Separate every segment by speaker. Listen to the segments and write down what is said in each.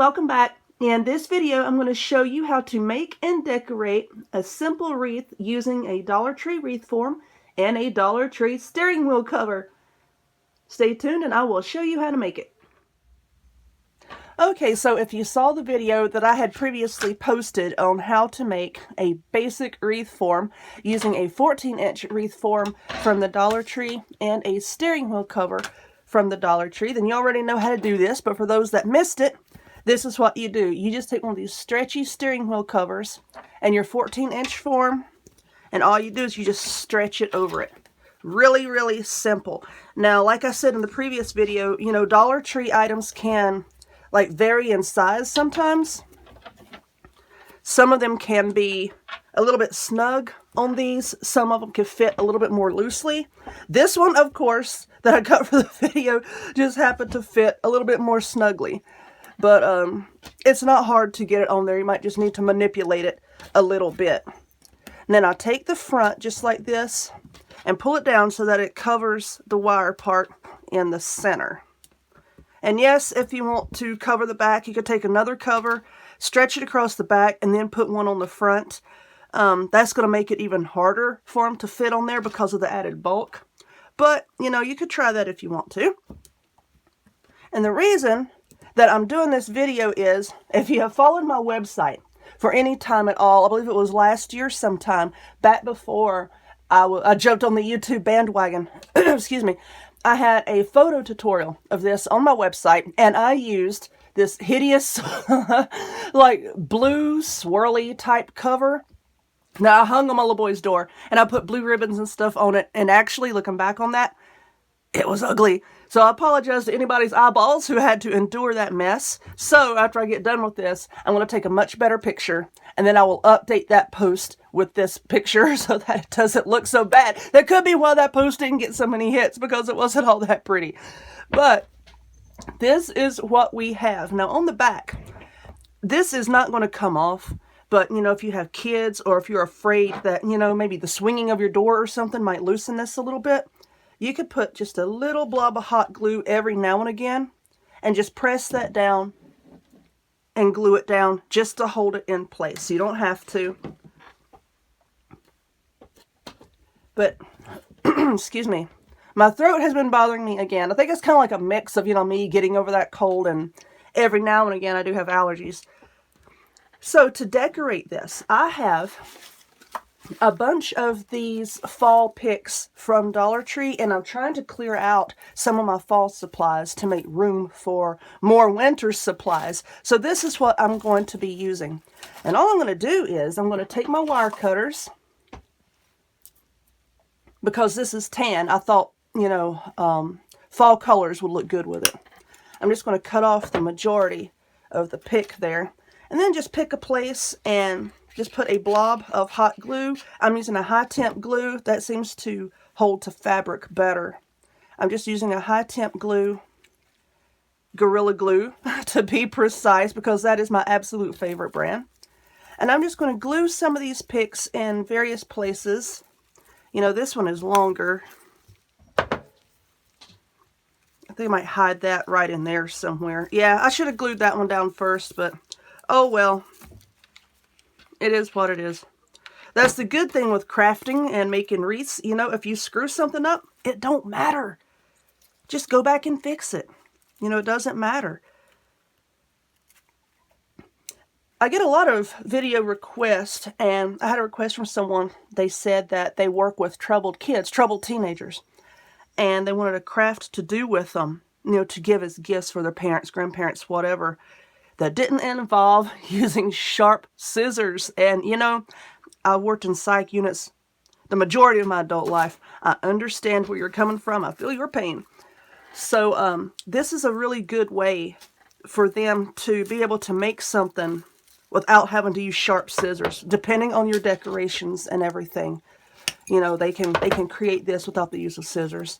Speaker 1: Welcome back. In this video, I'm going to show you how to make and decorate a simple wreath using a Dollar Tree wreath form and a Dollar Tree steering wheel cover. Stay tuned and I will show you how to make it. Okay, so if you saw the video that I had previously posted on how to make a basic wreath form using a 14-inch wreath form from the Dollar Tree and a steering wheel cover from the Dollar Tree, then you already know how to do this, but for those that missed it, this is what you do. You just take one of these stretchy steering wheel covers and your 14-inch form, and all you do is you just stretch it over it. Really, really simple. Now, like I said in the previous video, you know, Dollar Tree items can like vary in size sometimes. Some of them can be a little bit snug on these. Some of them can fit a little bit more loosely. This one, of course, that I got for the video just happened to fit a little bit more snugly. But it's not hard to get it on there. You might just need to manipulate it a little bit. And then I'll take the front just like this and pull it down so that it covers the wire part in the center. And yes, if you want to cover the back, you could take another cover, stretch it across the back, and then put one on the front. That's going to make it even harder for them to fit on there because of the added bulk. But, you know, you could try that if you want to. And the reason that I'm doing this video is, if you have followed my website for any time at all, I believe it was last year sometime, back before I jumped on the YouTube bandwagon, excuse me, I had a photo tutorial of this on my website, and I used this hideous, like, blue swirly type cover. Now, I hung on my little boy's door, and I put blue ribbons and stuff on it, and actually, looking back on that, it was ugly. So I apologize to anybody's eyeballs who had to endure that mess. So after I get done with this, I'm going to take a much better picture, and then I will update that post with this picture so that it doesn't look so bad. That could be why that post didn't get so many hits, because it wasn't all that pretty. But this is what we have. Now on the back, this is not going to come off. But, you know, if you have kids, or if you're afraid that, you know, maybe the swinging of your door or something might loosen this a little bit, you could put just a little blob of hot glue every now and again and just press that down and glue it down just to hold it in place. You don't have to. But, excuse me, my throat has been bothering me again. I think it's kind of like a mix of, you know, me getting over that cold, and every now and again I do have allergies. So to decorate this, I have a bunch of these fall picks from Dollar Tree, and I'm trying to clear out some of my fall supplies to make room for more winter supplies. So this is what I'm going to be using. And all I'm going to do is I'm going to take my wire cutters, because this is tan. I thought, you know, fall colors would look good with it. I'm just going to cut off the majority of the pick there, and then just pick a place and just put a blob of hot glue. I'm using a high temp glue that seems to hold to fabric better. I'm just using a high temp glue, Gorilla Glue to be precise, because that is my absolute favorite brand. And I'm just going to glue some of these picks in various places. You know, this one is longer. I think I might hide that right in there somewhere. Yeah, I should have glued that one down first, but oh well. It is what it is. That's the good thing with crafting and making wreaths. You know, if you screw something up, it don't matter. Just go back and fix it. You know, it doesn't matter. I get a lot of video requests, and I had a request from someone. They said that they work with troubled kids, troubled teenagers, and they wanted a craft to do with them, you know, to give as gifts for their parents, grandparents, whatever, that didn't involve using sharp scissors. And, you know, I worked in psych units the majority of my adult life. I understand where you're coming from. I feel your pain. So this is a really good way for them to be able to make something without having to use sharp scissors. Depending on your decorations and everything, you know, they can create this without the use of scissors.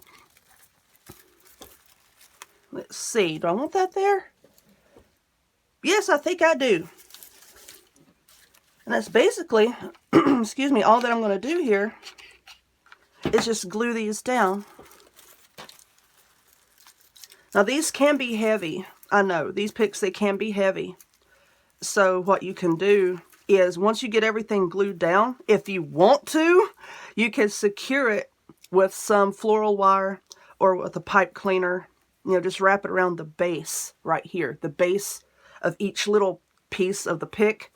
Speaker 1: Let's see. Do I want that there? Yes, I think I do. And that's basically, excuse me, all that I'm going to do here is just glue these down. Now these can be heavy. I know, these picks, they can be heavy. So what you can do is, once you get everything glued down, if you want to, you can secure it with some floral wire or with a pipe cleaner. You know, just wrap it around the base right here, the base of each little piece of the pick,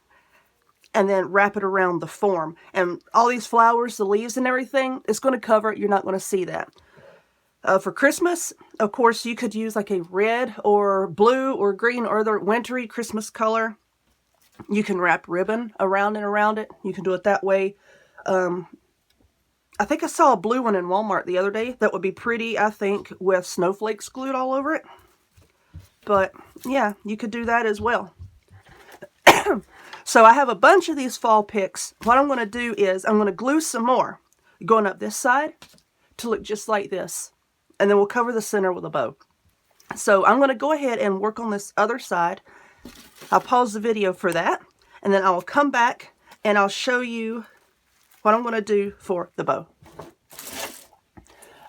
Speaker 1: and then wrap it around the form. And all these flowers, the leaves and everything, it's going to cover it. You're not going to see that. For Christmas, of course, you could use like a red or blue or green or other wintry Christmas color. You can wrap ribbon around and around it. You can do it that way. I think I saw a blue one in Walmart the other day that would be pretty, I think, with snowflakes glued all over it. But yeah, you could do that as well. So I have a bunch of these fall picks. What I'm going to do is I'm going to glue some more going up this side to look just like this. And then we'll cover the center with a bow. So I'm going to go ahead and work on this other side. I'll pause the video for that, and then I will come back and I'll show you what I'm going to do for the bow.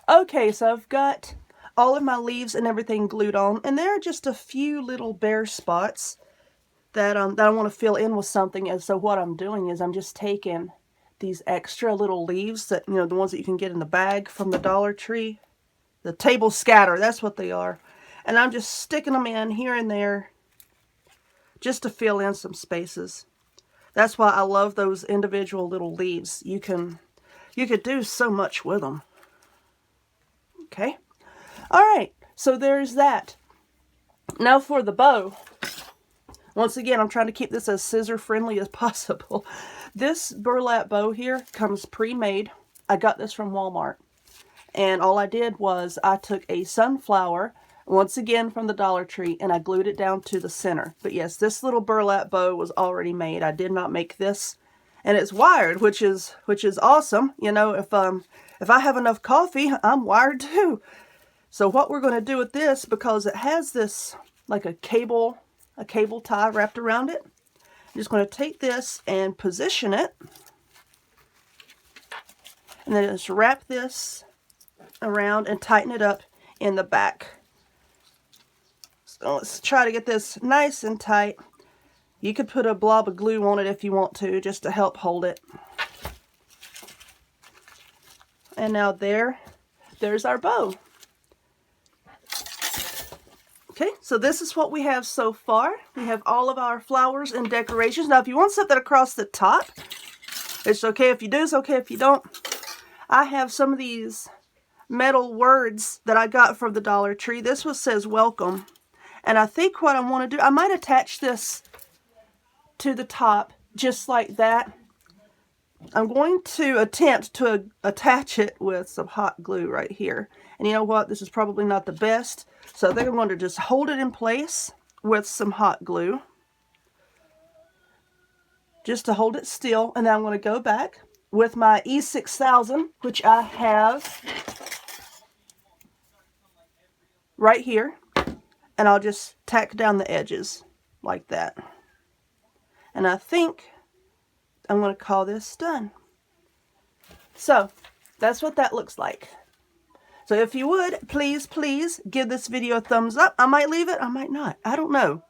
Speaker 1: Okay, so I've got all of my leaves and everything glued on, and there are just a few little bare spots that I want to fill in with something. And so what I'm doing is I'm just taking these extra little leaves that, you know, the ones that you can get in the bag from the Dollar Tree, the table scatter, that's what they are, and I'm just sticking them in here and there, just to fill in some spaces. That's why I love those individual little leaves. You could do so much with them. Okay. All right. So there's that. Now for the bow. Once again, I'm trying to keep this as scissor friendly as possible. This burlap bow here comes pre-made. I got this from Walmart. And all I did was I took a sunflower, once again from the Dollar Tree, and I glued it down to the center. But yes, this little burlap bow was already made. I did not make this, and it's wired, which is awesome. You know, if I have enough coffee, I'm wired too. So what we're going to do with this, because it has this like a cable tie wrapped around it, I'm just going to take this and position it, and then just wrap this around and tighten it up in the back. So let's try to get this nice and tight. You could put a blob of glue on it if you want to, just to help hold it. And now there's our bow. Okay, so this is what we have so far. We have all of our flowers and decorations. Now, if you want something across the top, it's okay if you do, it's okay if you don't. I have some of these metal words that I got from the Dollar Tree. This one says welcome. And I think what I want to do, I might attach this to the top just like that. I'm going to attempt to attach it with some hot glue right here. And you know what? This is probably not the best. So I think I'm going to just hold it in place with some hot glue, just to hold it still. And then I'm going to go back with my E6000, which I have right here. And I'll just tack down the edges like that. And I think I'm going to call this done. So that's what that looks like. So if you would, please give this video a thumbs up. I might leave it, I might not. I don't know.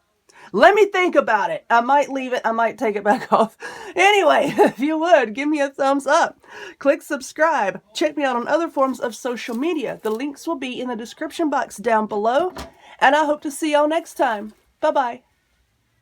Speaker 1: Let me think about it. I might leave it, I might take it back off. Anyway, if you would, give me a thumbs up. Click subscribe. Check me out on other forms of social media. The links will be in the description box down below. And I hope to see y'all next time. Bye-bye.